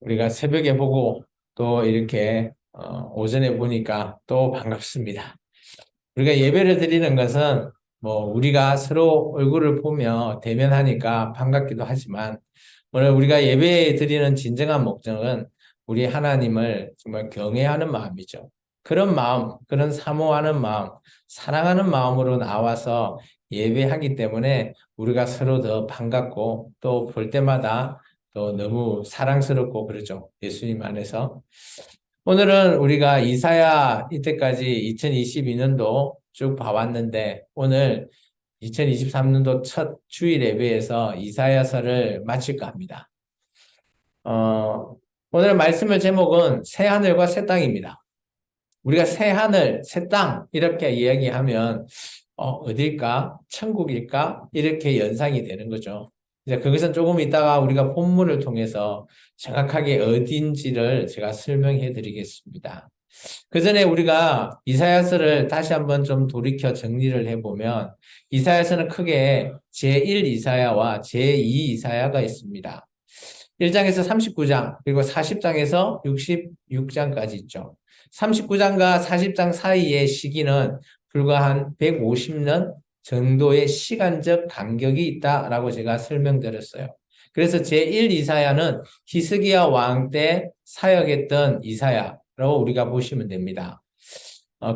우리가 새벽에 보고 또 이렇게 오전에 보니까 또 반갑습니다. 우리가 예배를 드리는 것은 뭐 우리가 서로 얼굴을 보며 대면하니까 반갑기도 하지만 오늘 우리가 예배 드리는 진정한 목적은 우리 하나님을 정말 경외하는 마음이죠. 그런 마음, 그런 사모하는 마음, 사랑하는 마음으로 나와서 예배하기 때문에 우리가 서로 더 반갑고 또 볼 때마다 또 너무 사랑스럽고 그러죠. 예수님 안에서. 오늘은 우리가 이사야 이때까지 2022년도 쭉 봐왔는데 오늘 2023년도 첫 주일 예배에서 이사야서를 마칠까 합니다. 오늘 말씀의 제목은 새 하늘과 새 땅입니다. 우리가 새 하늘, 새 땅 이렇게 이야기하면 어딜까? 천국일까? 이렇게 연상이 되는 거죠. 이제 그것은 조금 이따가 우리가 본문을 통해서 정확하게 어딘지를 제가 설명해 드리겠습니다. 그 전에 우리가 이사야서를 다시 한번 좀 돌이켜 정리를 해보면 이사야서는 크게 제1 이사야와 제2 이사야가 있습니다. 1장에서 39장, 그리고 40장에서 66장까지 있죠. 39장과 40장 사이의 시기는 불과 한 150년 정도의 시간적 간격이 있다라고 제가 설명드렸어요. 그래서 제1 이사야는 히스기야 왕 때 사역했던 이사야라고 우리가 보시면 됩니다.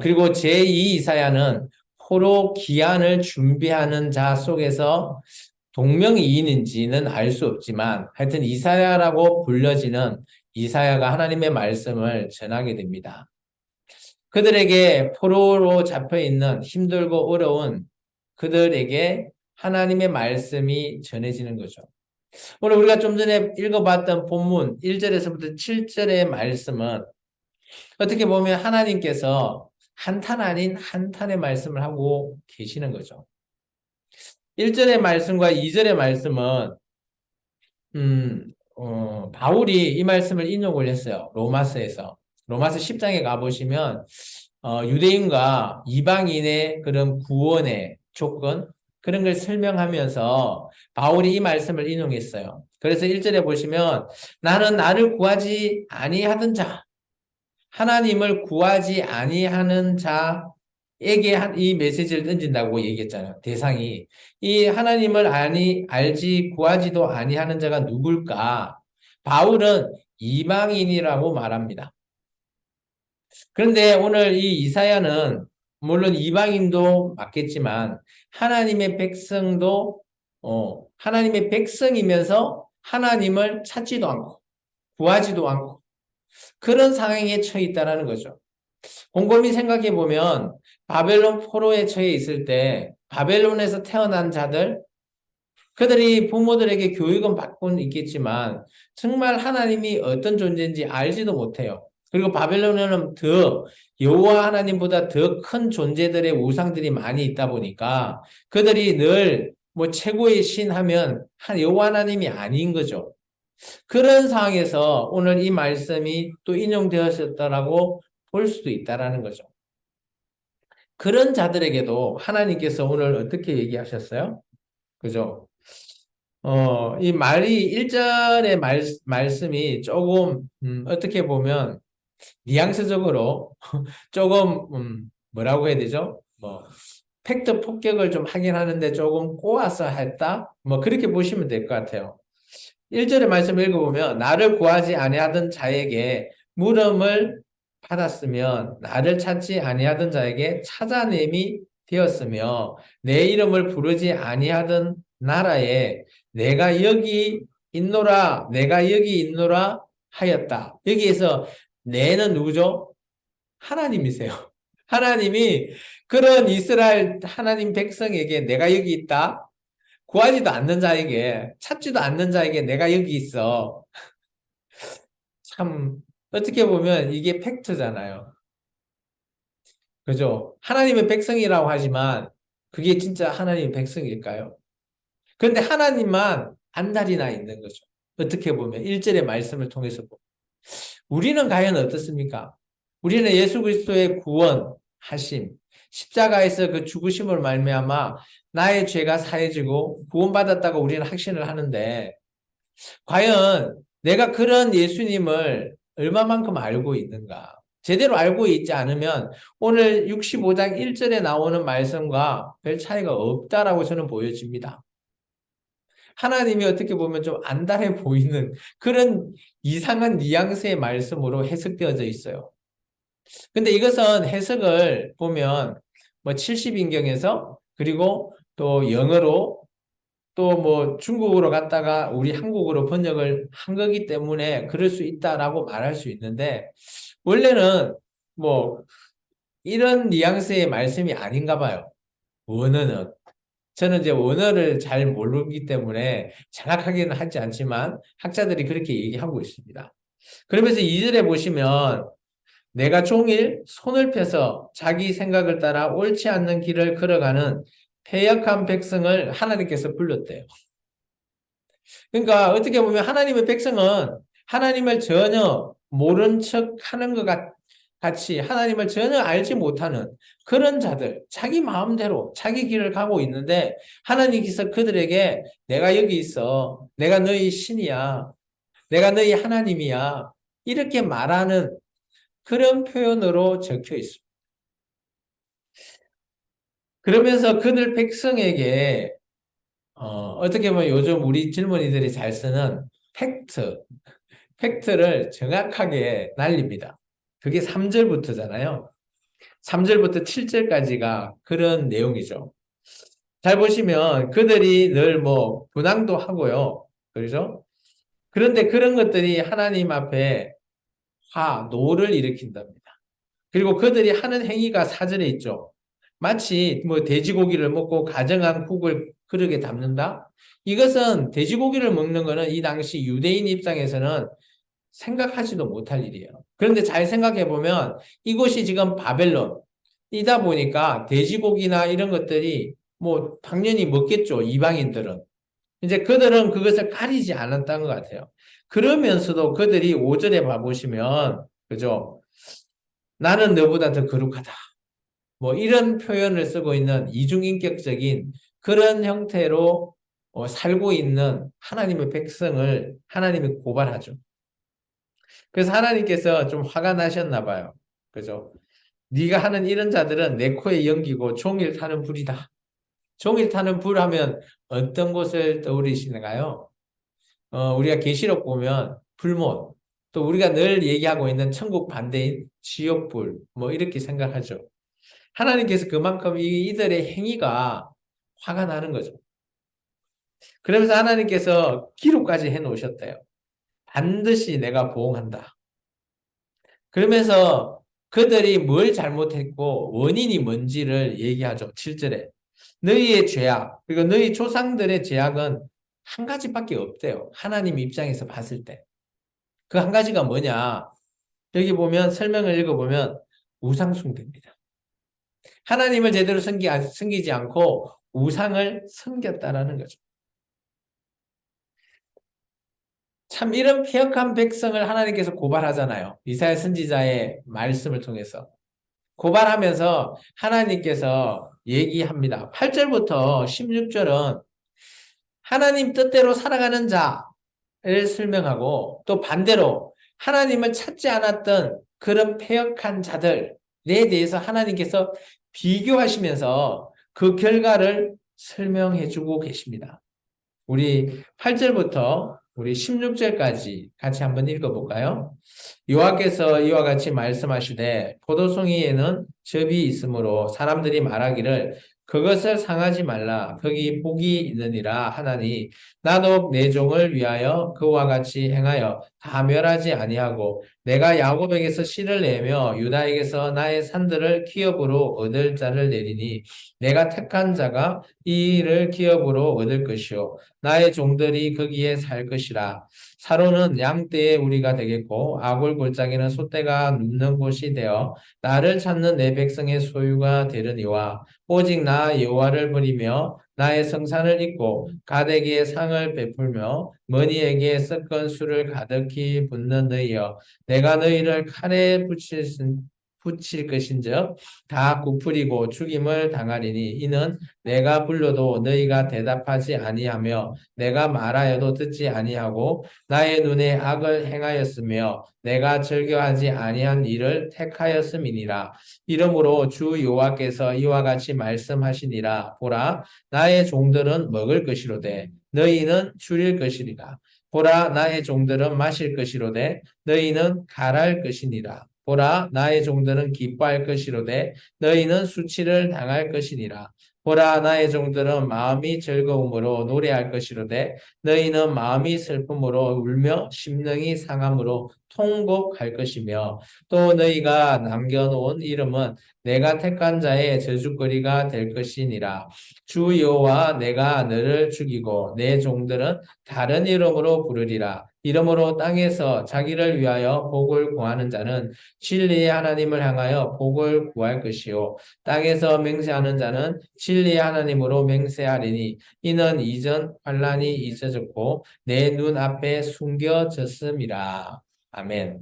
그리고 제2 이사야는 포로 기한을 준비하는 자 속에서 동명이인인지는 알 수 없지만 하여튼 이사야라고 불려지는 이사야가 하나님의 말씀을 전하게 됩니다. 그들에게 포로로 잡혀 있는 힘들고 어려운 그들에게 하나님의 말씀이 전해지는 거죠. 오늘 우리가 좀 전에 읽어봤던 본문 1절에서부터 7절의 말씀은 어떻게 보면 하나님께서 한탄 아닌 한탄의 말씀을 하고 계시는 거죠. 1절의 말씀과 2절의 말씀은 바울이 이 말씀을 인용을 했어요. 로마서에서. 로마서 10장에 가보시면, 유대인과 이방인의 그런 구원의 조건, 그런 걸 설명하면서 바울이 이 말씀을 인용했어요. 그래서 1절에 보시면, 나는 나를 구하지 아니하던 자, 하나님을 구하지 아니하는 자에게 이 메시지를 던진다고 얘기했잖아요. 대상이. 이 하나님을 알지 구하지도 아니하는 자가 누굴까? 바울은 이방인이라고 말합니다. 그런데 오늘 이 이사야는 물론 이방인도 맞겠지만 하나님의 백성도 하나님의 백성이면서 하나님을 찾지도 않고 구하지도 않고 그런 상황에 처해 있다는 거죠. 곰곰이 생각해 보면 바벨론 포로에 처해 있을 때 바벨론에서 태어난 자들 그들이 부모들에게 교육은 받고는 있겠지만 정말 하나님이 어떤 존재인지 알지도 못해요. 그리고 바벨론에는 더 여호와 하나님보다 더 큰 존재들의 우상들이 많이 있다 보니까 그들이 늘 뭐 최고의 신 하면 여호와 하나님이 아닌 거죠. 그런 상황에서 오늘 이 말씀이 또 인용되었었다라고 볼 수도 있다라는 거죠. 그런 자들에게도 하나님께서 오늘 어떻게 얘기하셨어요? 그죠? 이 말이 1절의 말씀이 조금, 어떻게 보면, 뉘앙스적으로 조금, 뭐라고 해야 되죠? 뭐, 팩트 폭격을 좀 하긴 하는데 조금 꼬아서 했다? 뭐, 그렇게 보시면 될 것 같아요. 1절의 말씀 읽어보면, 나를 구하지 아니하던 자에게 물음을 받았으면, 나를 찾지 아니하던 자에게 찾아냄이 되었으며, 내 이름을 부르지 아니하던 나라에 내가 여기 있노라, 내가 여기 있노라 하였다. 여기에서 내는 누구죠? 하나님이세요. 하나님이 그런 이스라엘 하나님 백성에게 내가 여기 있다. 구하지도 않는 자에게, 찾지도 않는 자에게 내가 여기 있어. 참, 어떻게 보면 이게 팩트잖아요. 그죠? 하나님의 백성이라고 하지만 그게 진짜 하나님의 백성일까요? 그런데 하나님만 안달이 나 있는 거죠. 어떻게 보면 1절의 말씀을 통해서 보면. 우리는 과연 어떻습니까? 우리는 예수 그리스도의 구원하심, 십자가에서 그 죽으심을 말미암아 나의 죄가 사해지고 구원받았다고 우리는 확신을 하는데 과연 내가 그런 예수님을 얼마만큼 알고 있는가? 제대로 알고 있지 않으면 오늘 65장 1절에 나오는 말씀과 별 차이가 없다라고 저는 보여집니다. 하나님이 어떻게 보면 좀 안달해 보이는 그런 이상한 뉘앙스의 말씀으로 해석되어져 있어요. 근데 이것은 해석을 보면 뭐 70인경에서 그리고 또 영어로 또 뭐 중국어로 갔다가 우리 한국어로 번역을 한 거기 때문에 그럴 수 있다라고 말할 수 있는데 원래는 뭐 이런 뉘앙스의 말씀이 아닌가 봐요. 원어는. 저는 이제 원어를 잘 모르기 때문에 정확하게는 하지 않지만 학자들이 그렇게 얘기하고 있습니다. 그러면서 2절에 보시면 내가 종일 손을 펴서 자기 생각을 따라 옳지 않는 길을 걸어가는 패역한 백성을 하나님께서 불렀대요. 그러니까 어떻게 보면 하나님의 백성은 하나님을 전혀 모른 척 하는 것 같이 하나님을 전혀 알지 못하는 그런 자들, 자기 마음대로 자기 길을 가고 있는데 하나님께서 그들에게 내가 여기 있어. 내가 너희 신이야. 내가 너희 하나님이야. 이렇게 말하는 그런 표현으로 적혀 있습니다. 그러면서 그들 백성에게 어떻게 보면 요즘 우리 젊은이들이 잘 쓰는 팩트를 정확하게 날립니다. 그게 3절부터잖아요. 3절부터 7절까지가 그런 내용이죠. 잘 보시면 그들이 늘 뭐 분향도 하고요. 그렇죠? 그런데 그런 것들이 하나님 앞에 노를 일으킨답니다. 그리고 그들이 하는 행위가 4절에 있죠. 마치 뭐 돼지고기를 먹고 가정한 국을 그릇에 담는다? 이것은 돼지고기를 먹는 것은 이 당시 유대인 입장에서는 생각하지도 못할 일이에요. 그런데 잘 생각해 보면 이곳이 지금 바벨론이다 보니까 돼지고기나 이런 것들이 뭐 당연히 먹겠죠. 이방인들은. 이제 그들은 그것을 가리지 않았던 것 같아요. 그러면서도 그들이 5절에 봐보시면, 그죠? 나는 너보다 더 거룩하다. 뭐 이런 표현을 쓰고 있는 이중인격적인 그런 형태로 살고 있는 하나님의 백성을 하나님이 고발하죠. 그래서 하나님께서 좀 화가 나셨나 봐요. 그죠? 네가 하는 이런 자들은 내 코에 연기고 종일 타는 불이다. 종일 타는 불 하면 어떤 것을 떠올리시는가요? 우리가 계시록 보면 불못, 또 우리가 늘 얘기하고 있는 천국 반대인 지옥불, 뭐 이렇게 생각하죠. 하나님께서 그만큼 이들의 행위가 화가 나는 거죠. 그러면서 하나님께서 기록까지 해 놓으셨대요. 반드시 내가 보응한다. 그러면서 그들이 뭘 잘못했고 원인이 뭔지를 얘기하죠. 7절에. 너희의 죄악, 그리고 너희 조상들의 죄악은 한 가지밖에 없대요. 하나님 입장에서 봤을 때. 그 한 가지가 뭐냐? 여기 보면 설명을 읽어보면 우상숭배입니다. 하나님을 제대로 섬기지 않고 우상을 섬겼다라는 거죠. 참 이런 패역한 백성을 하나님께서 고발하잖아요. 이사야 선지자의 말씀을 통해서. 고발하면서 하나님께서 얘기합니다. 8절부터 16절은 하나님 뜻대로 살아가는 자를 설명하고 또 반대로 하나님을 찾지 않았던 그런 패역한 자들에 대해서 하나님께서 비교하시면서 그 결과를 설명해 주고 계십니다. 우리 8절부터 우리 16절까지 같이 한번 읽어볼까요? 여호와께서 이와 같이 말씀하시되 포도송이에는 접이 있으므로 사람들이 말하기를 그것을 상하지 말라 거기 복이 있느니라 하나니 나도 내 종을 위하여 그와 같이 행하여 다 멸하지 아니하고 내가 야곱에게서 씨를 내며 유다에게서 나의 산들을 기업으로 얻을 자를 내리니 내가 택한 자가 이 일을 기업으로 얻을 것이요 나의 종들이 거기에 살 것이라. 사로는 양떼의 우리가 되겠고 아굴 골짜기는 소떼가 눕는 곳이 되어 나를 찾는 내 백성의 소유가 되려니와 오직 나 여호와를 버리며 나의 성산을 잊고 가데기에 상을 베풀며 머니에게 섞은 술을 가득히 붓는 너희여 내가 너희를 칼에 붙일 것인즉 다 굽으리고 죽임을 당하리니 이는 내가 불러도 너희가 대답하지 아니하며 내가 말하여도 듣지 아니하고 나의 눈에 악을 행하였으며 내가 즐겨하지 아니한 일을 택하였음이니라. 이러므로 주 여호와께서 이와 같이 말씀하시니라. 보라, 나의 종들은 먹을 것이로되 너희는 줄일 것이리라. 보라, 나의 종들은 마실 것이로되 너희는 갈할 것이니라. 보라, 나의 종들은 기뻐할 것이로되 너희는 수치를 당할 것이니라. 보라, 나의 종들은 마음이 즐거움으로 노래할 것이로되 너희는 마음이 슬픔으로 울며 심령이 상함으로 통곡할 것이며 또 너희가 남겨놓은 이름은 내가 택한 자의 저주거리가 될 것이니라. 주 여호와 내가 너를 죽이고 내 종들은 다른 이름으로 부르리라. 이러므로 땅에서 자기를 위하여 복을 구하는 자는 진리의 하나님을 향하여 복을 구할 것이요 땅에서 맹세하는 자는 진리의 하나님으로 맹세하리니 이는 이전 환난이 잊어졌고 내 눈앞에 숨겨졌음이라. 아멘.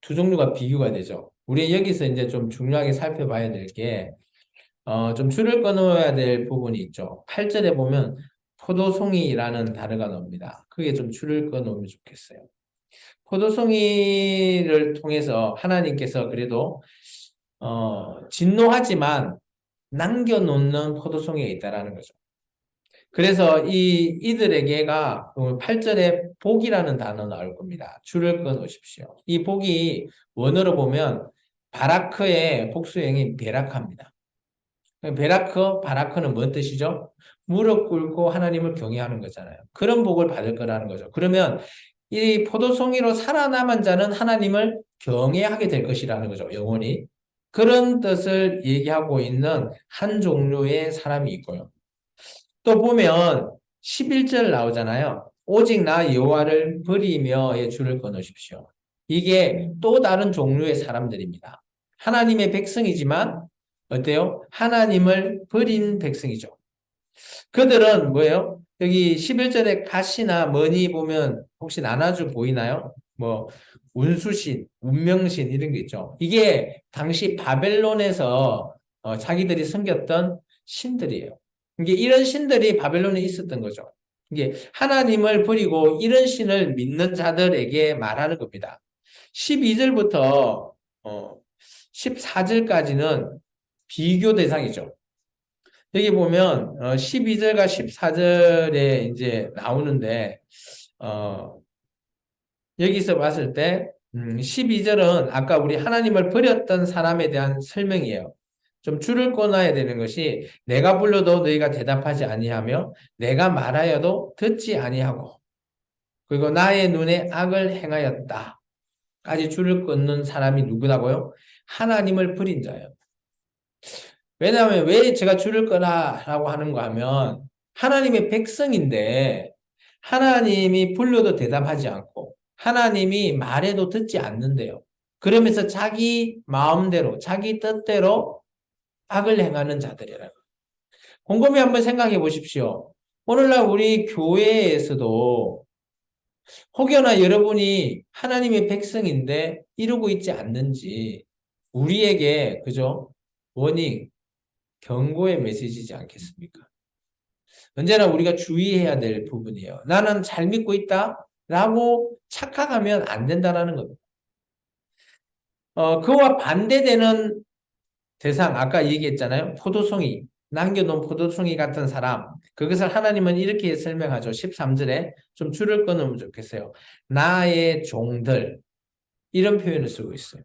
두 종류가 비교가 되죠. 우리 여기서 이제 좀 중요하게 살펴봐야 될 게, 좀 줄을 끊어야 될 부분이 있죠. 8절에 보면 포도송이라는 단어가 나옵니다. 그게 좀 줄을 끊으면 좋겠어요. 포도송이를 통해서 하나님께서 그래도, 진노하지만 남겨놓는 포도송이가 있다라는 거죠. 그래서 이들에게가 8절에 복이라는 단어 나올 겁니다. 줄을 끊으십시오. 이 복이 원어로 보면 바라크의 복수형인 베라크입니다. 바라크는 뭔 뜻이죠? 무릎 꿇고 하나님을 경외하는 거잖아요. 그런 복을 받을 거라는 거죠. 그러면 이 포도송이로 살아남은 자는 하나님을 경외하게 될 것이라는 거죠. 영원히. 그런 뜻을 얘기하고 있는 한 종류의 사람이 있고요. 또 보면 11절 나오잖아요. 오직 나 여호와를 버리며의 줄을 끊으십시오. 이게 또 다른 종류의 사람들입니다. 하나님의 백성이지만 어때요? 하나님을 버린 백성이죠. 그들은 뭐예요? 여기 11절에 가시나 머니 보면 혹시 나눠주 보이나요? 뭐 운수신, 운명신 이런 게 있죠. 이게 당시 바벨론에서 자기들이 섬겼던 신들이에요. 이게 이런 신들이 바벨론에 있었던 거죠. 이게 하나님을 버리고 이런 신을 믿는 자들에게 말하는 겁니다. 12절부터 14절까지는 비교 대상이죠. 여기 보면 12절과 14절에 이제 나오는데 여기서 봤을 때 12절은 아까 우리 하나님을 버렸던 사람에 대한 설명이에요. 좀 줄을 끊어야 되는 것이 내가 불러도 너희가 대답하지 아니하며 내가 말하여도 듣지 아니하고 그리고 나의 눈에 악을 행하였다. 까지 줄을 끊는 사람이 누구라고요? 하나님을 버린 자예요. 왜냐하면 왜 제가 줄을 끄라라고 하는가 하면 하나님의 백성인데 하나님이 불러도 대답하지 않고 하나님이 말해도 듣지 않는데요. 그러면서 자기 마음대로 자기 뜻대로 악을 행하는 자들이라고. 곰곰이 한번 생각해 보십시오. 오늘날 우리 교회에서도 혹여나 여러분이 하나님의 백성인데 이루고 있지 않는지 우리에게 그죠? 원인 경고의 메시지지 않겠습니까? 언제나 우리가 주의해야 될 부분이에요. 나는 잘 믿고 있다 라고 착각하면 안 된다는 겁니다. 그와 반대되는 대상, 아까 얘기했잖아요. 포도송이, 남겨놓은 포도송이 같은 사람. 그것을 하나님은 이렇게 설명하죠. 13절에 좀 줄을 끊으면 좋겠어요. 나의 종들. 이런 표현을 쓰고 있어요.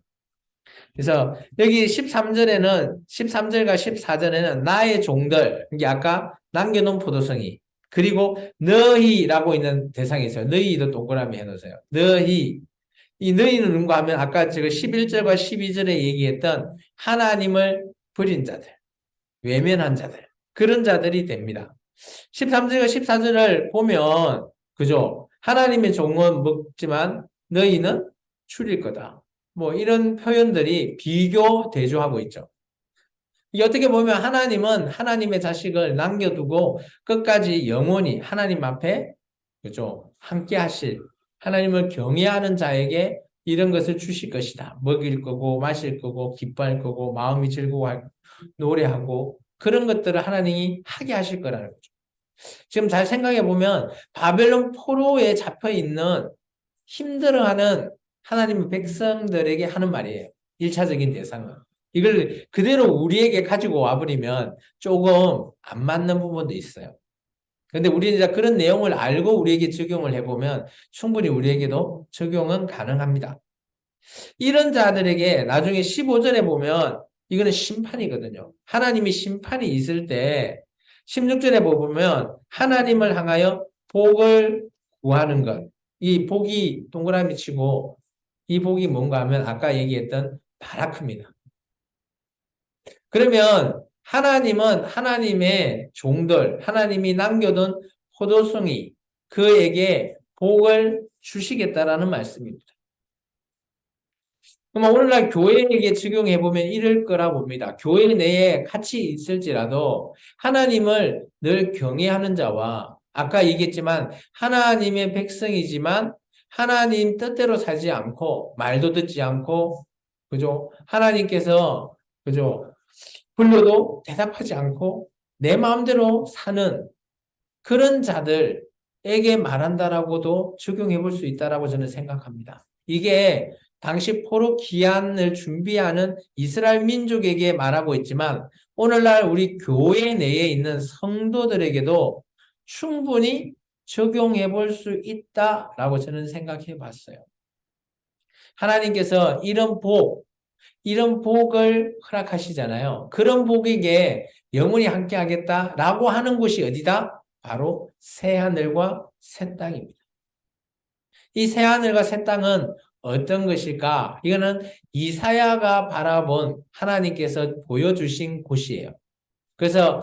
그래서 여기 13절과 14절에는 나의 종들, 이게 아까 남겨놓은 포도송이, 그리고 너희라고 있는 대상이 있어요. 너희도 동그라미 해놓으세요. 너희. 이 너희는 누군가 하면 아까 제가 11절과 12절에 얘기했던 하나님을 버린 자들, 외면한 자들, 그런 자들이 됩니다. 13절과 14절을 보면, 그죠? 하나님의 종은 먹지만 너희는 줄일 거다. 뭐 이런 표현들이 비교 대조하고 있죠. 이게 어떻게 보면 하나님은 하나님의 자식을 남겨두고 끝까지 영원히 하나님 앞에 그죠? 함께 하실 하나님을 경외하는 자에게 이런 것을 주실 것이다. 먹일 거고 마실 거고 기뻐할 거고 마음이 즐거워할 노래하고 그런 것들을 하나님이 하게 하실 거라는 거죠. 지금 잘 생각해 보면 바벨론 포로에 잡혀 있는 힘들어하는 하나님의 백성들에게 하는 말이에요. 1차적인 대상은. 이걸 그대로 우리에게 가지고 와버리면 조금 안 맞는 부분도 있어요. 근데 우리는 이제 그런 내용을 알고 우리에게 적용을 해보면 충분히 우리에게도 적용은 가능합니다. 이런 자들에게 나중에 15절에 보면 이거는 심판이거든요. 하나님이 심판이 있을 때 16절에 보면 하나님을 향하여 복을 구하는 것. 이 복이 동그라미 치고 이 복이 뭔가 하면 아까 얘기했던 바라크입니다. 그러면 하나님은 하나님의 종들, 하나님이 남겨둔 포도송이 그에게 복을 주시겠다라는 말씀입니다. 그럼 오늘날 교회에게 적용해보면 이럴 거라 봅니다. 교회 내에 같이 있을지라도 하나님을 늘 경외하는 자와 아까 얘기했지만 하나님의 백성이지만 하나님 뜻대로 살지 않고 말도 듣지 않고 그죠? 하나님께서 그죠? 불러도 대답하지 않고 내 마음대로 사는 그런 자들에게 말한다라고도 적용해 볼 수 있다라고 저는 생각합니다. 이게 당시 포로 기한을 준비하는 이스라엘 민족에게 말하고 있지만 오늘날 우리 교회 내에 있는 성도들에게도 충분히 적용해 볼 수 있다라고 저는 생각해 봤어요. 하나님께서 이런 복을 허락하시잖아요. 그런 복에게 영원히 함께 하겠다라고 하는 곳이 어디다? 바로 새하늘과 새 땅입니다. 이 새하늘과 새 땅은 어떤 것일까? 이거는 이사야가 바라본 하나님께서 보여주신 곳이에요. 그래서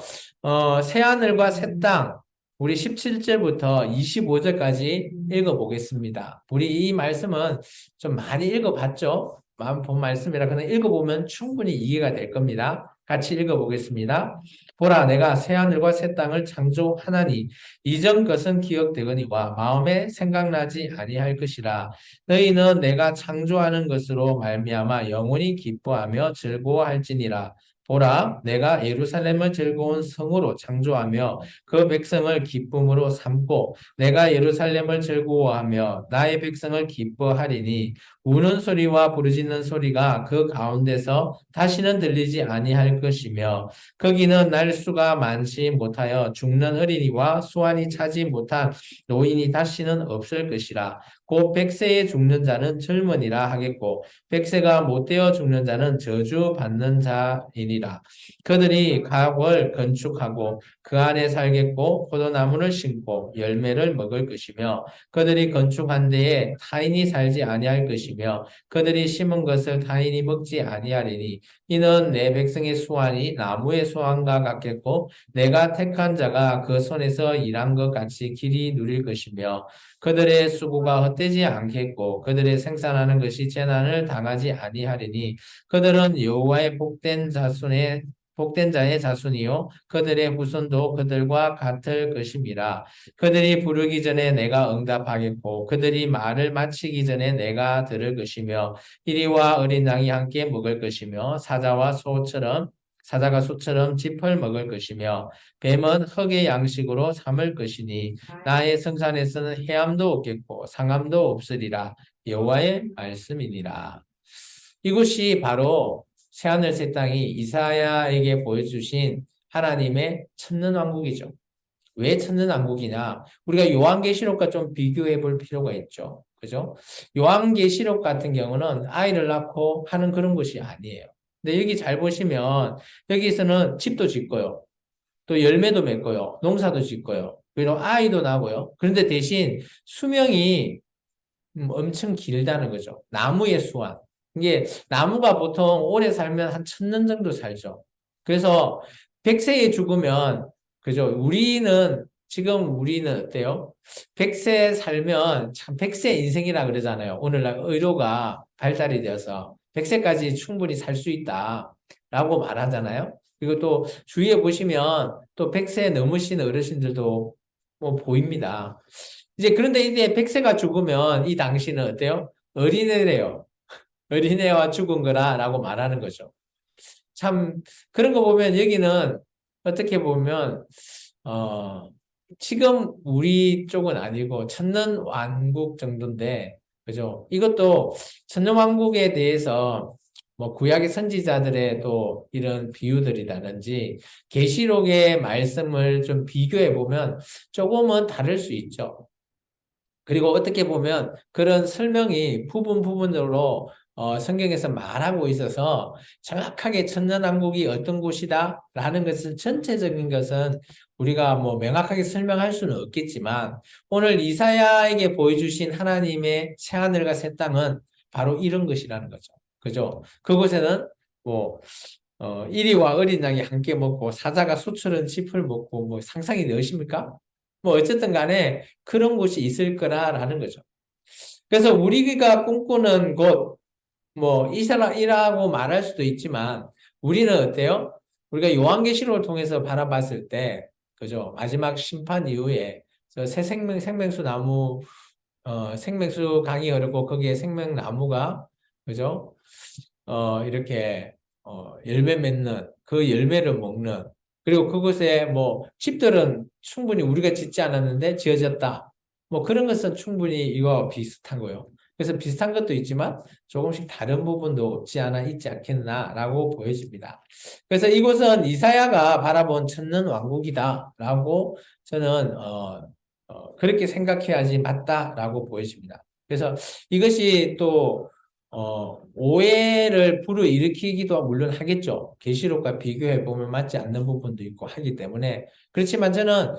새하늘과 새 땅, 우리 17절부터 25절까지 읽어보겠습니다. 우리 이 말씀은 좀 많이 읽어봤죠? 마음 본 말씀이라 그냥 읽어보면 충분히 이해가 될 겁니다. 같이 읽어보겠습니다. 보라, 내가 새하늘과 새 땅을 창조하나니 이전 것은 기억되거니와 마음에 생각나지 아니할 것이라. 너희는 내가 창조하는 것으로 말미암아 영원히 기뻐하며 즐거워할지니라. 보라, 내가 예루살렘을 즐거운 성으로 창조하며 그 백성을 기쁨으로 삼고 내가 예루살렘을 즐거워하며 나의 백성을 기뻐하리니 우는 소리와 부르짖는 소리가 그 가운데서 다시는 들리지 아니할 것이며 거기는 날수가 많지 못하여 죽는 어린이와 수완이 차지 못한 노인이 다시는 없을 것이라. 곧 백세에 죽는 자는 젊은이라 하겠고 백세가 못되어 죽는 자는 저주받는 자이니라. 그들이 가옥을 건축하고 그 안에 살겠고 포도나무를 심고 열매를 먹을 것이며 그들이 건축한 데에 타인이 살지 아니할 것이며 그들이 심은 것을 타인이 먹지 아니하리니 이는 내 백성의 수완이 나무의 수완과 같겠고 내가 택한 자가 그 손에서 일한 것 같이 길이 누릴 것이며 그들의 수고가 헛되지 않겠고 그들의 생산하는 것이 재난을 당하지 아니하리니 그들은 여호와의 복된 자의 자손이요 그들의 후손도 그들과 같을 것임이라. 그들이 부르기 전에 내가 응답하겠고 그들이 말을 마치기 전에 내가 들을 것이며 이리와 어린 양이 함께 먹을 것이며 사자가 소처럼 짚을 먹을 것이며 뱀은 흙의 양식으로 삼을 것이니 나의 성산에서는 해함도 없겠고 상함도 없으리라. 여호와의 말씀이니라. 이곳이 바로 새하늘 새 땅이 이사야에게 보여주신 하나님의 천년왕국이죠. 왜 천년왕국이냐? 우리가 요한계시록과 좀 비교해 볼 필요가 있죠. 그죠? 요한계시록 같은 경우는 아이를 낳고 하는 그런 것이 아니에요. 근데 여기 잘 보시면 여기서는 집도 짓고요. 또 열매도 맺고요. 농사도 짓고요. 그리고 아이도 나고요. 그런데 대신 수명이 엄청 길다는 거죠. 나무의 수완. 이게 나무가 보통 오래 살면 한 1000년 정도 살죠. 그래서 100세에 죽으면 그죠? 우리는 어때요? 100세 살면 참 100세 인생이라 그러잖아요. 오늘날 의료가 발달이 되어서 100세까지 충분히 살 수 있다라고 말하잖아요. 그리고 또 주위에 보시면 또 100세 넘으신 어르신들도 뭐 보입니다. 이제 그런데 이제 100세가 죽으면 이 당시는 어때요? 어린애래요. 어린애와 죽은 거라라고 말하는 거죠. 참 그런 거 보면 여기는 어떻게 보면 어 지금 우리 쪽은 아니고 천년왕국 정도인데 그죠? 이것도 천년왕국에 대해서 뭐 구약의 선지자들의 또 이런 비유들이라든지 계시록의 말씀을 좀 비교해 보면 조금은 다를 수 있죠. 그리고 어떻게 보면 그런 설명이 부분으로 성경에서 말하고 있어서 정확하게 천년왕국이 어떤 곳이다라는 것은 전체적인 것은 우리가 뭐 명확하게 설명할 수는 없겠지만 오늘 이사야에게 보여주신 하나님의 새하늘과 새 땅은 바로 이런 것이라는 거죠. 그죠? 그곳에는 뭐 이리와 어린 양이 함께 먹고 사자가 소처럼 짚을 먹고 뭐 상상이 되십니까? 뭐 어쨌든 간에 그런 곳이 있을 거라라는 거죠. 그래서 우리가 꿈꾸는 곳, 뭐 이스라엘이라고 말할 수도 있지만 우리는 어때요? 우리가 요한계시록을 통해서 바라봤을 때, 그죠? 마지막 심판 이후에 새 생명수 나무, 생명수 강이 흐르고 거기에 생명나무가, 그죠? 이렇게 열매 맺는 그 열매를 먹는 그리고 그곳에 뭐 집들은 충분히 우리가 짓지 않았는데 지어졌다. 뭐 그런 것은 충분히 이거 비슷한 거예요. 그래서 비슷한 것도 있지만 조금씩 다른 부분도 없지 않아 있지 않겠나라고 보여집니다. 그래서 이곳은 이사야가 바라본 천년 왕국이다라고 저는 그렇게 생각해야지 맞다라고 보여집니다. 그래서 이것이 또 오해를 불어일으키기도 물론 하겠죠. 계시록과 비교해 보면 맞지 않는 부분도 있고 하기 때문에 그렇지만 저는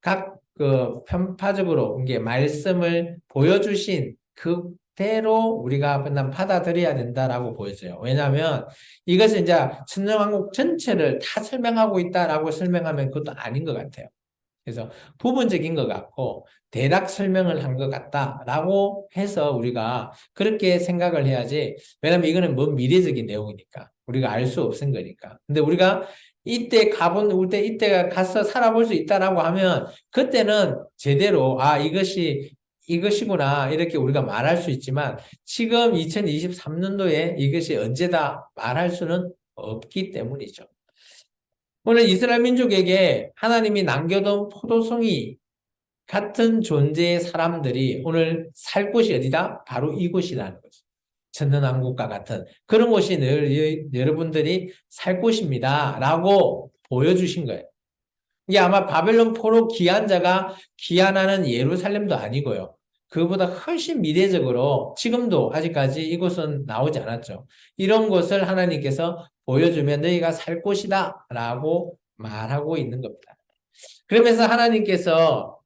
각 그 편파적으로 이게 말씀을 보여주신 그대로 우리가 그냥 받아들여야 된다라고 보여져요. 왜냐하면 이것은 이제 천년왕국 전체를 다 설명하고 있다라고 설명하면 그것도 아닌 것 같아요. 그래서 부분적인 것 같고 대략 설명을 한 것 같다라고 해서 우리가 그렇게 생각을 해야지. 왜냐면 이거는 먼 미래적인 내용이니까 우리가 알 수 없은 거니까. 근데 우리가 이때 가본 때 이때가 가서 살아볼 수 있다라고 하면 그때는 제대로 이것이구나 이렇게 우리가 말할 수 있지만 지금 2023년도에 이것이 언제다 말할 수는 없기 때문이죠. 오늘 이스라엘 민족에게 하나님이 남겨둔 포도송이 같은 존재의 사람들이 오늘 살 곳이 어디다? 바로 이곳이라는 거죠. 천년왕국과 같은 그런 곳이 여러분들이 살 곳입니다. 라고 보여주신 거예요. 이게 아마 바벨론 포로 귀환 자가 귀환하는 예루살렘도 아니고요. 그보다 훨씬 미래적으로 지금도 아직까지 이곳은 나오지 않았죠. 이런 곳을 하나님께서 보여주면 너희가 살 곳이다 라고 말하고 있는 겁니다. 그러면서 하나님께서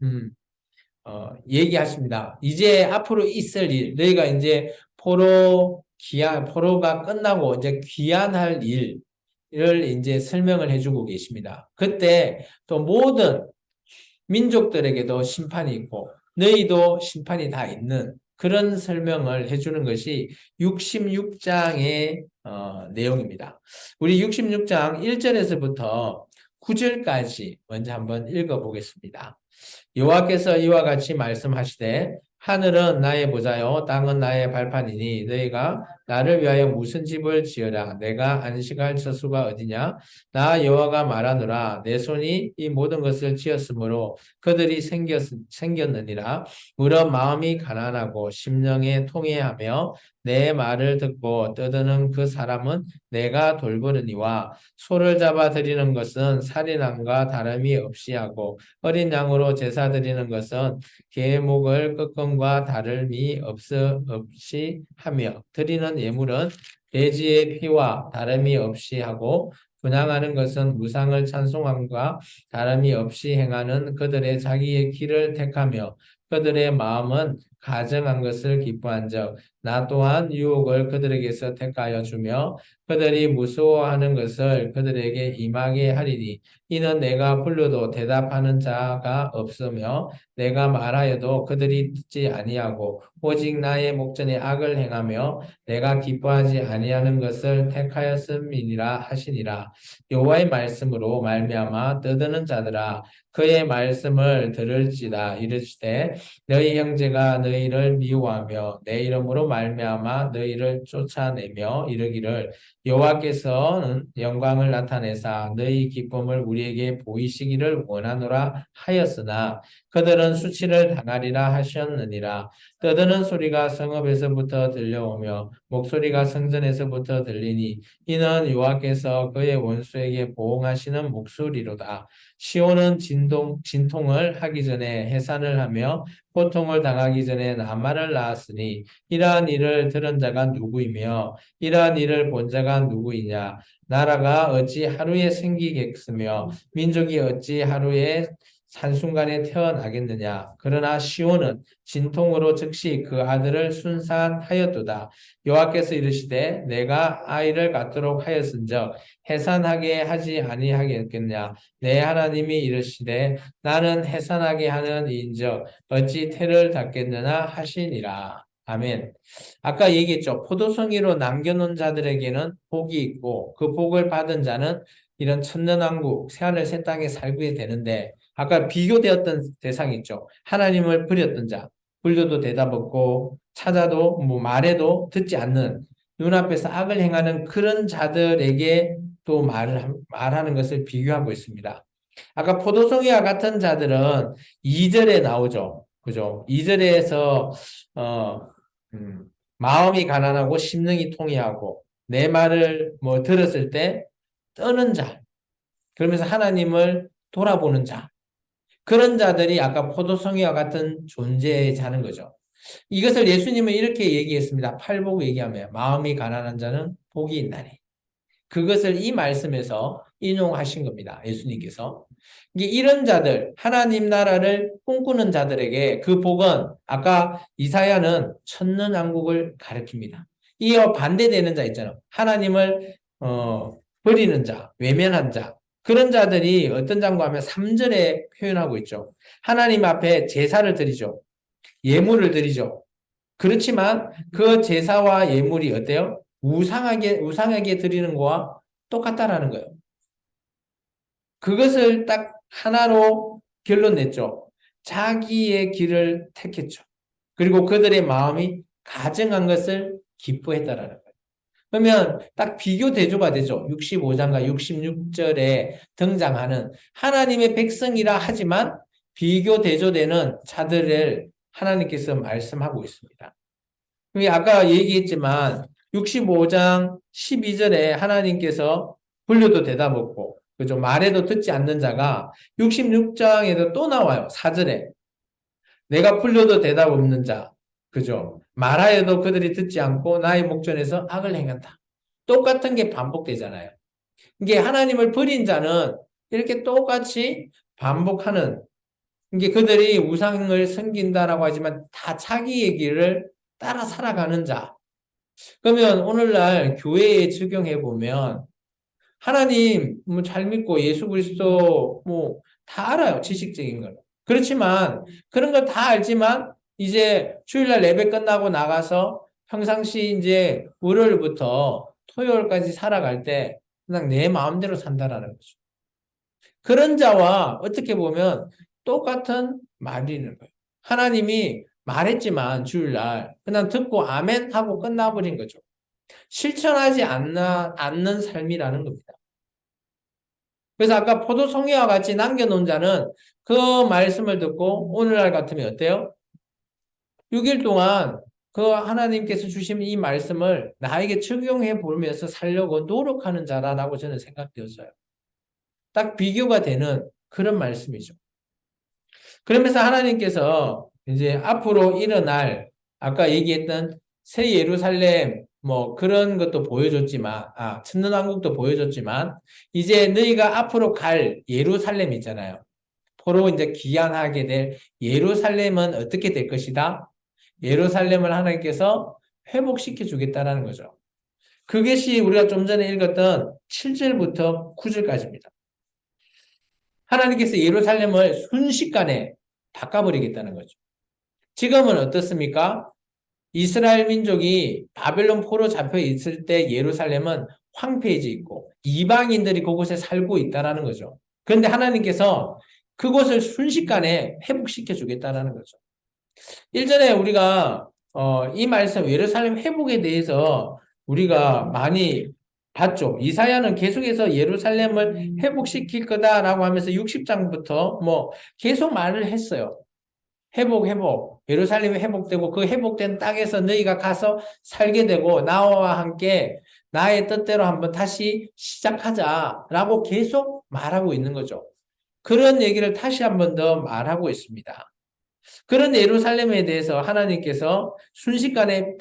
얘기하십니다. 이제 앞으로 있을 일, 너희가 이제 포로가 끝나고 이제 귀환할 일을 이제 설명을 해주고 계십니다. 그때 또 모든 민족들에게도 심판이 있고 너희도 심판이 다 있는 그런 설명을 해주는 것이 66장의 내용입니다. 우리 66장 1절에서부터 9절까지 먼저 한번 읽어보겠습니다. 여호와께서 이와 같이 말씀하시되 하늘은 나의 보좌요 땅은 나의 발판이니 너희가 나를 위하여 무슨 집을 지으라 내가 안식할 처소가 어디냐 나 여호와가 말하노라 내 손이 이 모든 것을 지었으므로 그들이 생겼느니라 물어 마음이 가난하고 심령에 통회하며 내 말을 듣고 떠드는 그 사람은 내가 돌보느니와 소를 잡아 드리는 것은 살인함과 다름이 없이 하고 어린 양으로 제사 드리는 것은 계목을 끄끔과 다름이 없이 하며 드리는 예물은 돼지의 피와 다름이 없이 하고 분향하는 것은 무상을 찬송함과 다름이 없이 행하는 그들의 자기의 길을 택하며 그들의 마음은 가증한 것을 기뻐한즉 나 또한 유혹을 그들에게서 택하여 주며 그들이 무서워하는 것을 그들에게 임하게 하리니 이는 내가 불러도 대답하는 자가 없으며 내가 말하여도 그들이 듣지 아니하고 오직 나의 목전에 악을 행하며 내가 기뻐하지 아니하는 것을 택하였음이니라 하시니라. 여호와의 말씀으로 말미암아 떠드는 자들아 그의 말씀을 들을지다 이르시되 너희 형제가 너희 너희를 미워하며 내 이름으로 말미암아 너희를 쫓아내며 이르기를 여호와께서는 영광을 나타내사 너희 기쁨을 우리에게 보이시기를 원하노라 하였으나 그들은 수치를 당하리라 하셨느니라. 떠드는 소리가 성읍에서부터 들려오며 목소리가 성전에서부터 들리니 이는 여호와께서 그의 원수에게 보응하시는 목소리로다. 시온은 진통을 하기 전에 해산을 하며 고통을 당하기 전에 나만을 낳았으니 이러한 일을 들은 자가 누구이며 이러한 일을 본 자가 누구이냐. 나라가 어찌 하루에 생기겠으며 민족이 어찌 하루에 한순간에 태어나겠느냐. 그러나 시온은 진통으로 즉시 그 아들을 순산하였도다. 여호와께서 이르시되 내가 아이를 갖도록 하였은즉 해산하게 하지 아니하겠느냐. 내 하나님이 이르시되 나는 해산하게 하는 이인즉 어찌 태를 닫겠느냐 하시니라. 아멘. 아까 얘기했죠. 포도송이로 남겨놓은 자들에게는 복이 있고 그 복을 받은 자는 이런 천년왕국 새하늘 새 땅에 살게 되는데 아까 비교되었던 대상이 있죠. 하나님을 버렸던 자, 불려도 대답 없고 찾아도 뭐 말해도 듣지 않는 눈앞에서 악을 행하는 그런 자들에게 또 말하는 것을 비교하고 있습니다. 아까 포도송이와 같은 자들은 2절에 나오죠. 그죠? 2절에서 마음이 가난하고 심령이 통회하고 내 말을 뭐 들었을 때 떠는 자, 그러면서 하나님을 돌아보는 자, 그런 자들이 아까 포도송이와 같은 존재에 사는 거죠. 이것을 예수님은 이렇게 얘기했습니다. 팔복 얘기하며 마음이 가난한 자는 복이 있나니. 그것을 이 말씀에서 인용하신 겁니다. 예수님께서. 이런 자들, 하나님 나라를 꿈꾸는 자들에게 그 복은 아까 이사야는 천년왕국을 가리킵니다. 이어 반대되는 자 있잖아요. 하나님을 버리는 자, 외면한 자. 그런 자들이 어떤 자인가 하면 3절에 표현하고 있죠. 하나님 앞에 제사를 드리죠. 예물을 드리죠. 그렇지만 그 제사와 예물이 어때요? 우상에게 드리는 거와 똑같다라는 거예요. 그것을 딱 하나로 결론 냈죠. 자기의 길을 택했죠. 그리고 그들의 마음이 가증한 것을 기뻐했다라는 거예요. 그러면 딱 비교 대조가 되죠. 65장과 66절에 등장하는 하나님의 백성이라 하지만 비교 대조되는 자들을 하나님께서 말씀하고 있습니다. 아까 얘기했지만 65장 12절에 하나님께서 불려도 대답 없고 그죠? 말해도 듣지 않는 자가 66장에도 또 나와요. 4절에 내가 불려도 대답 없는 자 그죠? 말하여도 그들이 듣지 않고 나의 목전에서 악을 행한다. 똑같은 게 반복되잖아요. 이게 하나님을 버린 자는 이렇게 똑같이 반복하는 이게 그들이 우상을 섬긴다라고 하지만 다 자기의 길을 따라 살아가는 자. 그러면 오늘날 교회에 적용해 보면 하나님 뭐 잘 믿고 예수 그리스도 뭐 다 알아요. 지식적인 걸. 그렇지만 그런 걸 다 알지만 이제 주일날 예배 끝나고 나가서 평상시 이제 월요일부터 토요일까지 살아갈 때 그냥 내 마음대로 산다라는 거죠. 그런 자와 어떻게 보면 똑같은 말이는 거예요. 하나님이 말했지만 주일날 그냥 듣고 아멘 하고 끝나버린 거죠. 실천하지 않는 삶이라는 겁니다. 그래서 아까 포도송이와 같이 남겨놓은 자는 그 말씀을 듣고 오늘날 같으면 어때요? 6일 동안 그 하나님께서 주신 이 말씀을 나에게 적용해 보면서 살려고 노력하는 자라고 저는 생각되었어요. 딱 비교가 되는 그런 말씀이죠. 그러면서 하나님께서 이제 앞으로 일어날 아까 얘기했던 새 예루살렘 뭐 그런 것도 보여줬지만 천년왕국도 보여줬지만 이제 너희가 앞으로 갈 예루살렘 있잖아요. 포로 이제 귀환하게 될 예루살렘은 어떻게 될 것이다? 예루살렘을 하나님께서 회복시켜 주겠다라는 거죠. 그것이 우리가 좀 전에 읽었던 7절부터 9절까지입니다. 하나님께서 예루살렘을 순식간에 바꿔버리겠다는 거죠. 지금은 어떻습니까? 이스라엘 민족이 바벨론 포로 잡혀 있을 때 예루살렘은 황폐해져 있고 이방인들이 그곳에 살고 있다는 거죠. 그런데 하나님께서 그곳을 순식간에 회복시켜 주겠다는 거죠. 일전에 우리가 이 말씀 예루살렘 회복에 대해서 우리가 많이 봤죠. 이사야는 계속해서 예루살렘을 회복시킬 거다라고 하면서 60장부터 뭐 계속 말을 했어요. 회복. 예루살렘이 회복되고 그 회복된 땅에서 너희가 가서 살게 되고 나와 함께 나의 뜻대로 한번 다시 시작하자라고 계속 말하고 있는 거죠. 그런 얘기를 다시 한번 더 말하고 있습니다. 그런 예루살렘에 대해서 하나님께서 순식간에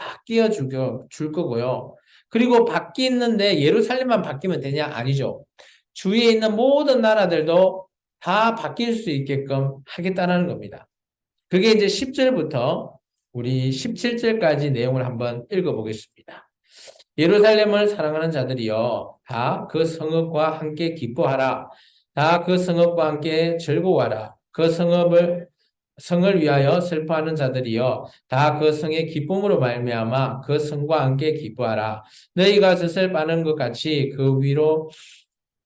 줄 거고요. 그리고 바뀌는데 예루살렘만 바뀌면 되냐? 아니죠. 주위에 있는 모든 나라들도 다 바뀔 수 있게끔 하겠다는 겁니다. 그게 이제 10절부터 우리 17절까지 내용을 한번 읽어보겠습니다. 예루살렘을 사랑하는 자들이여 다 그 성읍과 함께 기뻐하라. 다 그 성읍과 함께 즐거워하라. 그 성을 위하여 슬퍼하는 자들이여 다 그 성의 기쁨으로 말미암아 그 성과 함께 기뻐하라. 너희가 젖을 빠는 것 같이 그 위로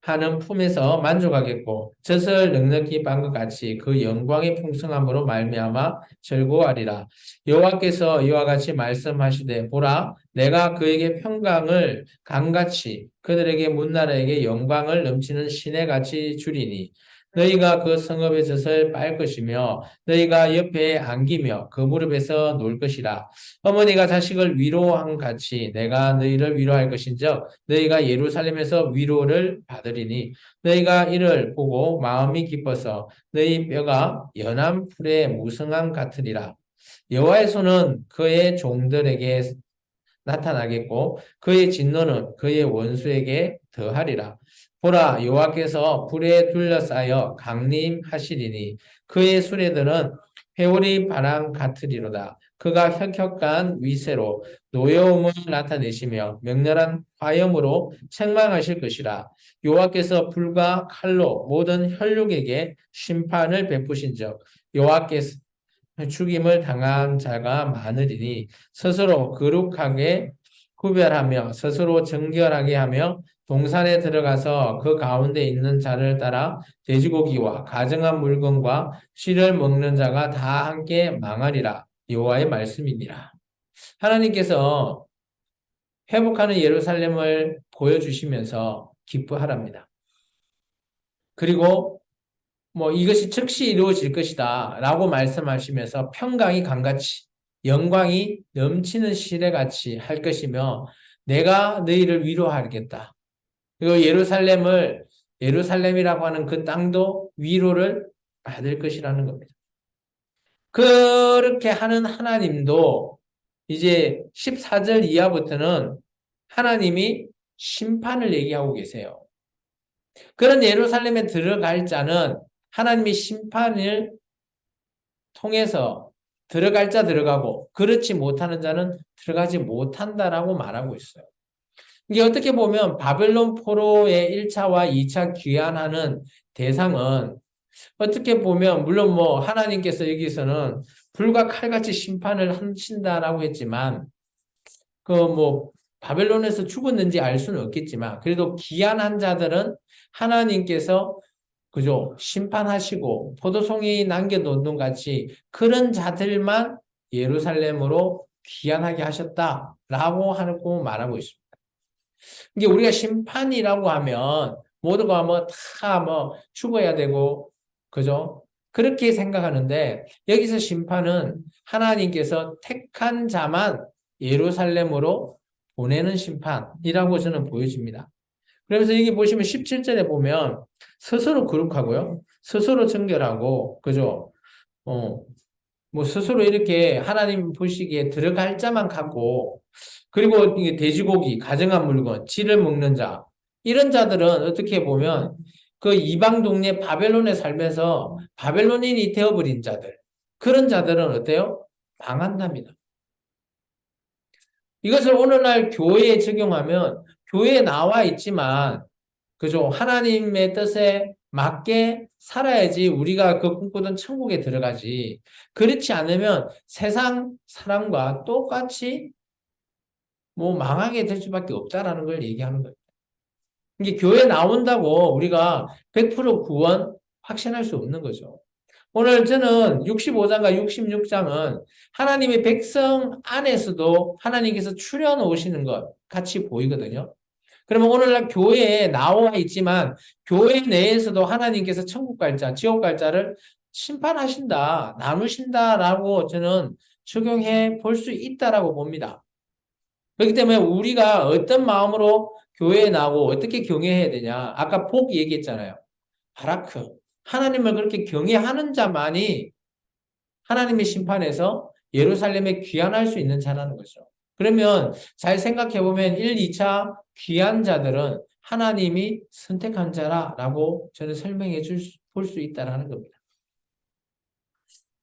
하는 품에서 만족하겠고 젖을 넉넉히 빤 것 같이 그 영광의 풍성함으로 말미암아 즐거워하리라. 여호와께서 이와 같이 말씀하시되 보라 내가 그에게 평강을 강같이 그들에게 문나라에게 영광을 넘치는 시내같이 주리니 너희가 그 성읍의 젖을 빨 것이며 너희가 옆에 안기며 그 무릎에서 놀 것이라. 어머니가 자식을 위로한 같이 내가 너희를 위로할 것인즉 너희가 예루살렘에서 위로를 받으리니 너희가 이를 보고 마음이 기뻐서 너희 뼈가 연한 풀의 무성함 같으리라. 여호와의 손은 그의 종들에게 나타나겠고 그의 진노는 그의 원수에게 더하리라. 보라 여호와께서 불에 둘러싸여 강림하시리니 그의 수레들은 회오리 바람 같으리로다. 그가 혁혁한 위세로 노여움을 나타내시며 맹렬한 화염으로 책망하실 것이라. 여호와께서 불과 칼로 모든 혈육에게 심판을 베푸신즉 여호와께서 죽임을 당한 자가 많으리니 스스로 거룩하게 구별하며 스스로 정결하게 하며 동산에 들어가서 그 가운데 있는 자를 따라 돼지고기와 가증한 물건과 씨를 먹는 자가 다 함께 망하리라. 여호와의 말씀이니라. 하나님께서 회복하는 예루살렘을 보여주시면서 기뻐하랍니다. 그리고 뭐 이것이 즉시 이루어질 것이다 라고 말씀하시면서 평강이 강같이 영광이 넘치는 시대같이 할 것이며 내가 너희를 위로하겠다. 그리고 예루살렘이라고 하는 그 땅도 위로를 받을 것이라는 겁니다. 그렇게 하는 하나님도 이제 14절 이하부터는 하나님이 심판을 얘기하고 계세요. 그런 예루살렘에 들어갈 자는 하나님의 심판을 통해서 들어갈 자 들어가고 그렇지 못하는 자는 들어가지 못한다라고 말하고 있어요. 이게 어떻게 보면 바벨론 포로의 1차와 2차 귀환하는 대상은 어떻게 보면 물론 뭐 하나님께서 여기서는 불과 칼같이 심판을 하신다라고 했지만 그 뭐 바벨론에서 죽었는지 알 수는 없겠지만 그래도 귀환한 자들은 하나님께서 그죠? 심판하시고 포도송이 남겨놓는 같이 그런 자들만 예루살렘으로 귀환하게 하셨다라고 하고 말하고 있습니다. 이게 우리가 심판이라고 하면 모두가 뭐 다 뭐 죽어야 되고 그죠? 그렇게 생각하는데 여기서 심판은 하나님께서 택한 자만 예루살렘으로 보내는 심판이라고 저는 보여집니다. 그러면서 여기 보시면 17절에 보면 스스로 거룩하고요. 스스로 정결하고, 그죠? 뭐 스스로 이렇게 하나님 보시기에 들어갈 자만 갖고, 그리고 이게 돼지고기, 가정한 물건, 쥐를 먹는 자, 이런 자들은 어떻게 보면 그 이방 동네 바벨론에 살면서 바벨론인이 되어버린 자들, 그런 자들은 어때요? 망한답니다. 이것을 오늘날 교회에 적용하면 교회에 나와 있지만 그죠? 하나님의 뜻에 맞게 살아야지 우리가 그 꿈꾸던 천국에 들어가지. 그렇지 않으면 세상 사람과 똑같이 뭐 망하게 될 수밖에 없다라는 걸 얘기하는 거예요. 이게 교회 나온다고 우리가 100% 구원 확신할 수 없는 거죠. 오늘 저는 65장과 66장은 하나님의 백성 안에서도 하나님께서 출현 오시는 것 같이 보이거든요. 그러면 오늘날 교회에 나와 있지만 교회 내에서도 하나님께서 천국 갈 자, 지옥 갈 자를 심판하신다, 나누신다라고 저는 적용해 볼 수 있다라고 봅니다. 그렇기 때문에 우리가 어떤 마음으로 교회에 나오고 어떻게 경외해야 되냐. 아까 복 얘기했잖아요. 바라크. 하나님을 그렇게 경외하는 자만이 하나님의 심판에서 예루살렘에 귀환할 수 있는 자라는 거죠. 그러면 잘 생각해 보면 1, 2차 귀한 자들은 하나님이 선택한 자라고 저는 설명해 볼 수 있다라는 겁니다.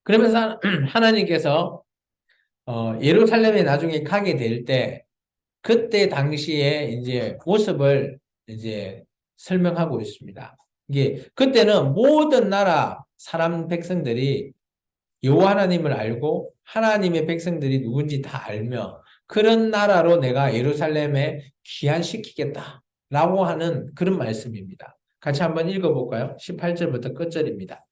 그러면서 하나님께서 예루살렘에 나중에 가게 될 때 그때 당시에 이제 모습을 이제 설명하고 있습니다. 이게 그때는 모든 나라 사람 백성들이 여호와 하나님을 알고 하나님의 백성들이 누군지 다 알며 그런 나라로 내가 예루살렘에 귀환시키겠다라고 하는 그런 말씀입니다. 같이 한번 읽어볼까요? 18절부터 끝절입니다.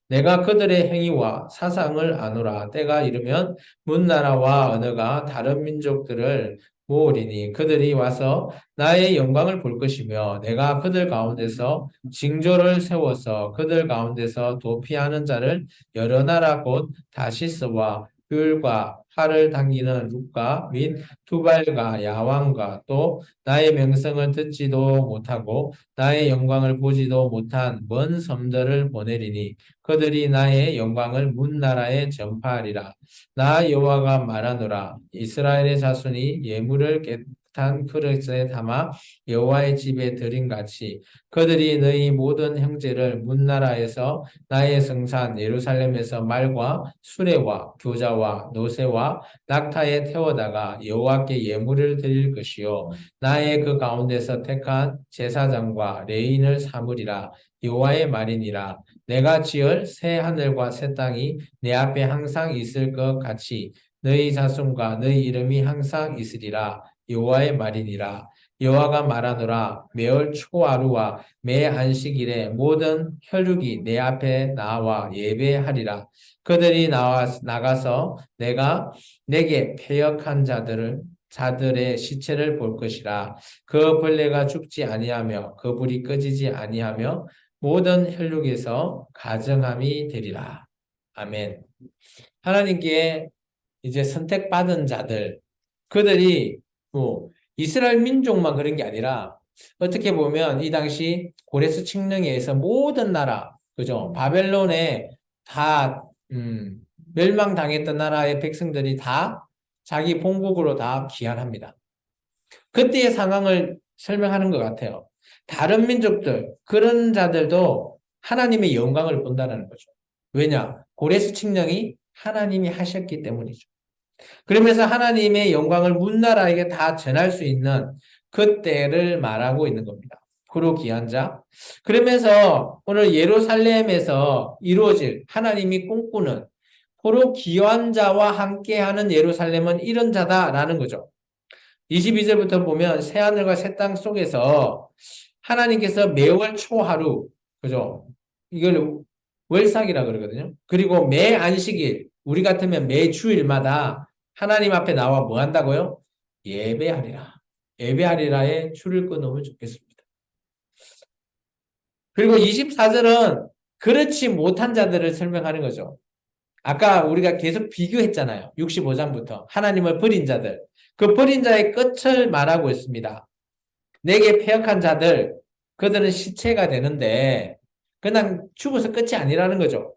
내가 그들의 행위와 사상을 아노라. 때가 이르면 문나라와 언어가 다른 민족들을 모으리니 그들이 와서 나의 영광을 볼 것이며 내가 그들 가운데서 징조를 세워서 그들 가운데서 도피하는 자를 여러 나라 곧 다시스와 귤과 활을 당기는 룻과 및 두발과 야왕과 또 나의 명성을 듣지도 못하고 나의 영광을 보지도 못한 먼 섬들을 보내리니 그들이 나의 영광을 문 나라에 전파하리라. 나 여호와가 말하노라. 이스라엘의 자손이 예물을 깨끗한 그릇에 담아 여호와의 집에 드린 같이 그들이 너희 모든 형제를 문 나라에서 나의 성산 예루살렘에서 말과 수레와 교자와 노새와 낙타에 태워다가 여호와께 예물을 드릴 것이요 나의 그 가운데서 택한 제사장과 레인을 삼으리라. 여호와의 말이니라. 내가 지을 새 하늘과 새 땅이 내 앞에 항상 있을 것 같이 너희 자손과 너희 이름이 항상 있으리라. 여호와의 말이니라. 여호와가 말하노라. 매월 초하루와 매 안식일에 모든 혈육이 내 앞에 나와 예배하리라. 그들이 나가서 내가 내게 패역한 자들의 시체를 볼 것이라. 그 벌레가 죽지 아니하며 그 불이 꺼지지 아니하며 모든 혈육에서 가정함이 되리라. 아멘. 하나님께 이제 선택받은 자들, 그들이 뭐 이스라엘 민족만 그런 게 아니라 어떻게 보면 이 당시 고레스 칙령에 의해서 모든 나라, 그죠? 바벨론에 다 멸망당했던 나라의 백성들이 다 자기 본국으로 다 귀환합니다. 그때의 상황을 설명하는 것 같아요. 다른 민족들, 그런 자들도 하나님의 영광을 본다는 거죠. 왜냐? 고레스 칙령이 하나님이 하셨기 때문이죠. 그러면서 하나님의 영광을 문나라에게 다 전할 수 있는 그때를 말하고 있는 겁니다. 그로 귀한 자. 그러면서 오늘 예루살렘에서 이루어질 하나님이 꿈꾸는 포로 귀한 자와 함께하는 예루살렘은 이런 자다라는 거죠. 22절부터 보면 새하늘과 새 땅 속에서 하나님께서 매월 초하루, 그죠? 이걸 월삭이라 그러거든요. 그리고 매 안식일, 우리 같으면 매 주일마다 하나님 앞에 나와 뭐 한다고요? 예배하리라. 예배하리라에 줄을 끊으면 좋겠습니다. 그리고 24절은 그렇지 못한 자들을 설명하는 거죠. 아까 우리가 계속 비교했잖아요. 65장부터. 하나님을 버린 자들. 그 버린 자의 끝을 말하고 있습니다. 내게 패역한 자들, 그들은 시체가 되는데 그냥 죽어서 끝이 아니라는 거죠.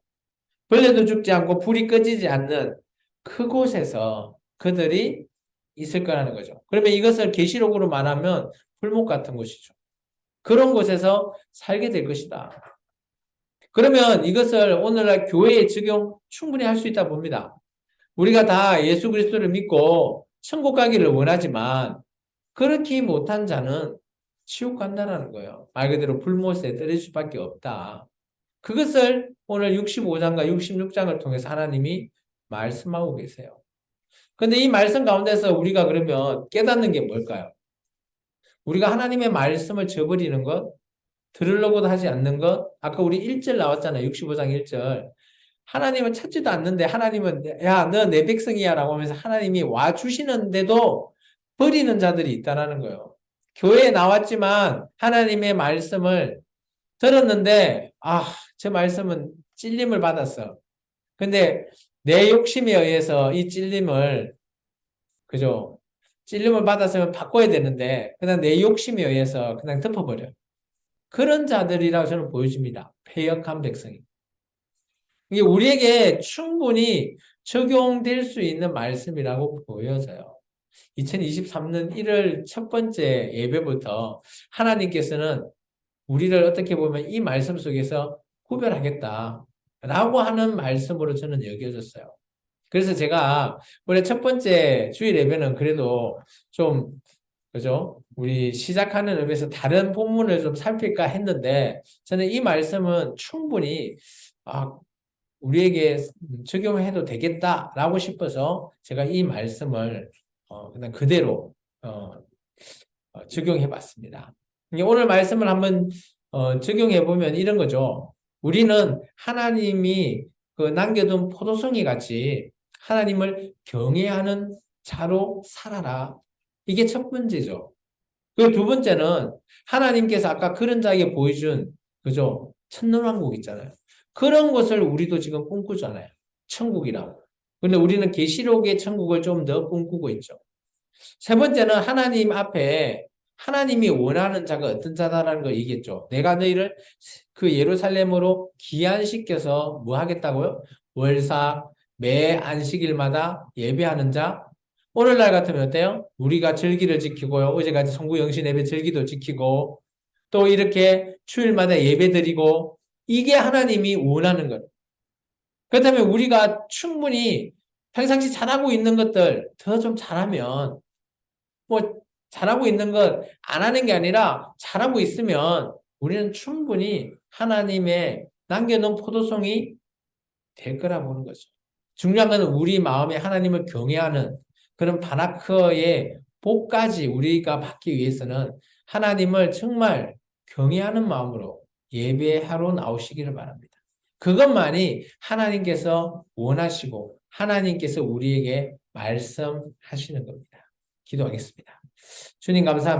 벌레도 죽지 않고 불이 꺼지지 않는 그곳에서 그들이 있을 거라는 거죠. 그러면 이것을 계시록으로 말하면 풀목 같은 곳이죠. 그런 곳에서 살게 될 것이다. 그러면 이것을 오늘날 교회에 적용 충분히 할 수 있다 봅니다. 우리가 다 예수 그리스도를 믿고 천국 가기를 원하지만 그렇게 못한 자는 지옥 간다라는 거예요. 말 그대로 불못에 떨어질 수밖에 없다. 그것을 오늘 65장과 66장을 통해서 하나님이 말씀하고 계세요. 근데 이 말씀 가운데서 우리가 그러면 깨닫는 게 뭘까요? 우리가 하나님의 말씀을 저버리는 것, 들으려고도 하지 않는 것, 아까 우리 1절 나왔잖아요. 65장 1절. 하나님은 찾지도 않는데 하나님은 야, 너 내 백성이야 라고 하면서 하나님이 와주시는데도 버리는 자들이 있다라는 거예요. 교회에 나왔지만 하나님의 말씀을 들었는데 제 말씀은 찔림을 받았어. 근데 내 욕심에 의해서 이 찔림을 그죠? 찔림을 받았으면 바꿔야 되는데 그냥 내 욕심에 의해서 그냥 덮어버려. 그런 자들이라고 저는 보여집니다. 패역한 백성이. 이게 우리에게 충분히 적용될 수 있는 말씀이라고 보여져요. 2023년 1월 첫 번째 예배부터 하나님께서는 우리를 어떻게 보면 이 말씀 속에서 구별하겠다 라고 하는 말씀으로 저는 여겨졌어요. 그래서 제가 원래 첫 번째 주일 예배는 그래도 좀 그죠? 우리 시작하는 의미에서 다른 본문을 좀 살필까 했는데 저는 이 말씀은 충분히 우리에게 적용해도 되겠다라고 싶어서 제가 이 말씀을 그냥 그대로 적용해 봤습니다. 오늘 말씀을 한번 적용해 보면 이런 거죠. 우리는 하나님이 그 남겨둔 포도송이 같이 하나님을 경외하는 자로 살아라. 이게 첫 번째죠. 그 두 번째는 하나님께서 아까 그런 자에게 보여준 그죠? 천년왕국 있잖아요. 그런 것을 우리도 지금 꿈꾸잖아요. 천국이라고. 근데 우리는 계시록의 천국을 좀 더 꿈꾸고 있죠. 세 번째는 하나님 앞에 하나님이 원하는 자가 어떤 자다라는 걸 얘기했죠. 내가 너희를 그 예루살렘으로 귀환시켜서 뭐 하겠다고요? 월삭 매 안식일마다 예배하는 자. 오늘날 같으면 어때요? 우리가 절기를 지키고요. 어제까지 성구영신 예배 절기도 지키고 또 이렇게 주일마다 예배 드리고 이게 하나님이 원하는 것. 그렇다면 우리가 충분히 평상시 잘하고 있는 것들 더 좀 잘하면 뭐 잘하고 있는 것 안 하는 게 아니라 잘하고 있으면 우리는 충분히 하나님의 남겨놓은 포도송이 될 거라 보는 거죠. 중요한 건 우리 마음에 하나님을 경외하는 그런 바나크의 복까지 우리가 받기 위해서는 하나님을 정말 경외하는 마음으로 예배하러 나오시기를 바랍니다. 그것만이 하나님께서 원하시고 하나님께서 우리에게 말씀하시는 겁니다. 기도하겠습니다. 주님 감사합니다.